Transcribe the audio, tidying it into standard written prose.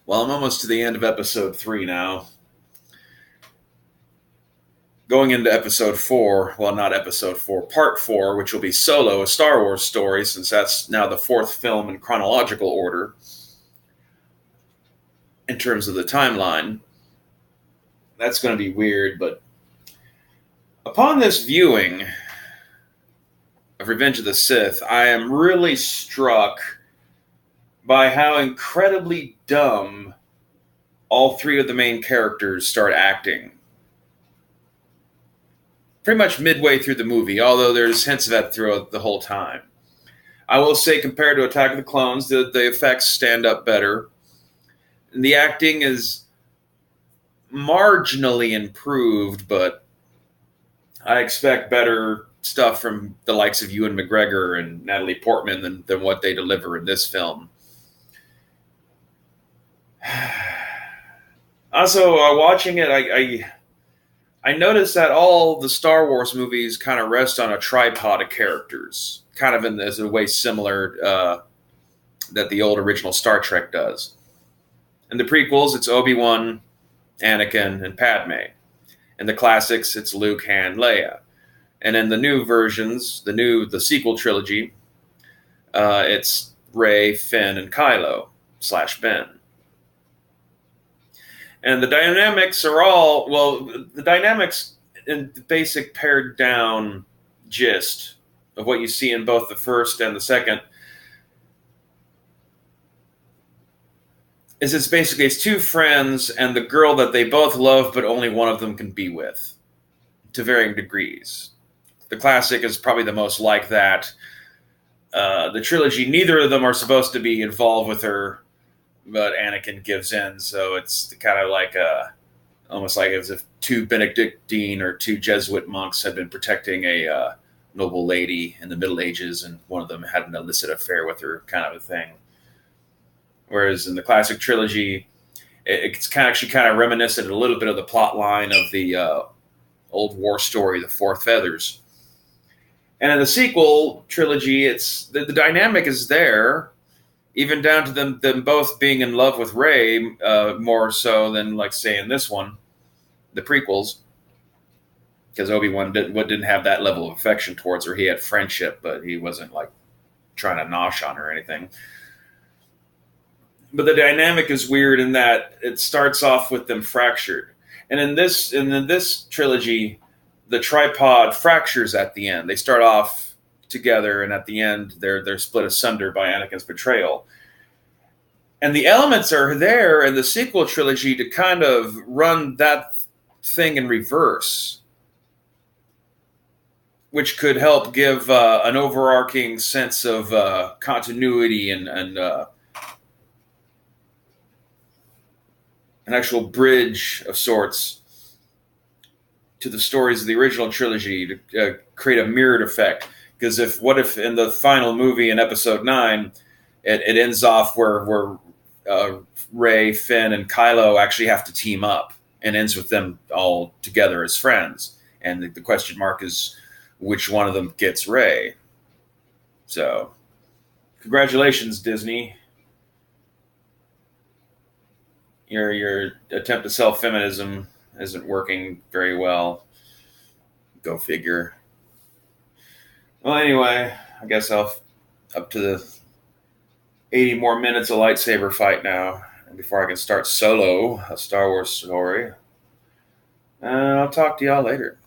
Well, I'm almost to the end of episode 3 now. Going into episode 4, well, not episode 4, part 4, which will be Solo, a Star Wars story, since that's now the 4th film in chronological order in terms of the timeline. That's going to be weird, but upon this viewing of Revenge of the Sith, I am really struck by how incredibly dumb all 3 of the main characters start acting. Pretty much midway through the movie, although there's hints of that throughout the whole time. I will say, compared to Attack of the Clones, the effects stand up better. And the acting is marginally improved, but I expect better stuff from the likes of Ewan McGregor and Natalie Portman than what they deliver in this film. Also, watching it, I noticed that all the Star Wars movies kind of rest on a tripod of characters, kind of as a way similar that the old original Star Trek does. In the prequels, it's Obi-Wan, Anakin, and Padme. In the classics, it's Luke, Han, Leia. And in the new versions, the sequel trilogy, it's Rey, Finn, and Kylo / Ben. And the dynamics are all, well, the dynamics in the basic pared down gist of what you see in both the first and the second is it's 2 friends and the girl that they both love, but only one of them can be with, to varying degrees. The classic is probably the most like that. The trilogy, neither of them are supposed to be involved with her, but Anakin gives in, so it's kind of like almost like as if 2 Benedictine or 2 Jesuit monks had been protecting a noble lady in the Middle Ages, and one of them had an illicit affair with her, kind of a thing. Whereas in the classic trilogy, it's kind of reminiscent a little bit of the plot line of the old war story, The Four Feathers. And in the sequel trilogy, it's the dynamic is there, even down to them both being in love with Rey, more so than, like, say, in this one, the prequels, because Obi-Wan didn't have that level of affection towards her. He had friendship, but he wasn't, like, trying to nosh on her or anything. But the dynamic is weird in that it starts off with them fractured. And in this trilogy, the tripod fractures at the end. They start off together, and at the end, they're split asunder by Anakin's betrayal. And the elements are there in the sequel trilogy to kind of run that thing in reverse, which could help give an overarching sense of continuity and an actual bridge of sorts to the stories of the original trilogy to create a mirrored effect. Because what if in the final movie in Episode 9, it ends off where Rey, Finn, and Kylo actually have to team up, and ends with them all together as friends. And the question mark is which one of them gets Rey. So, congratulations, Disney. Your attempt to sell feminism isn't working very well. Go figure. Well, anyway, I guess I'll up to the 80 more minutes of lightsaber fight now, and before I can start Solo, a Star Wars story. I'll talk to y'all later.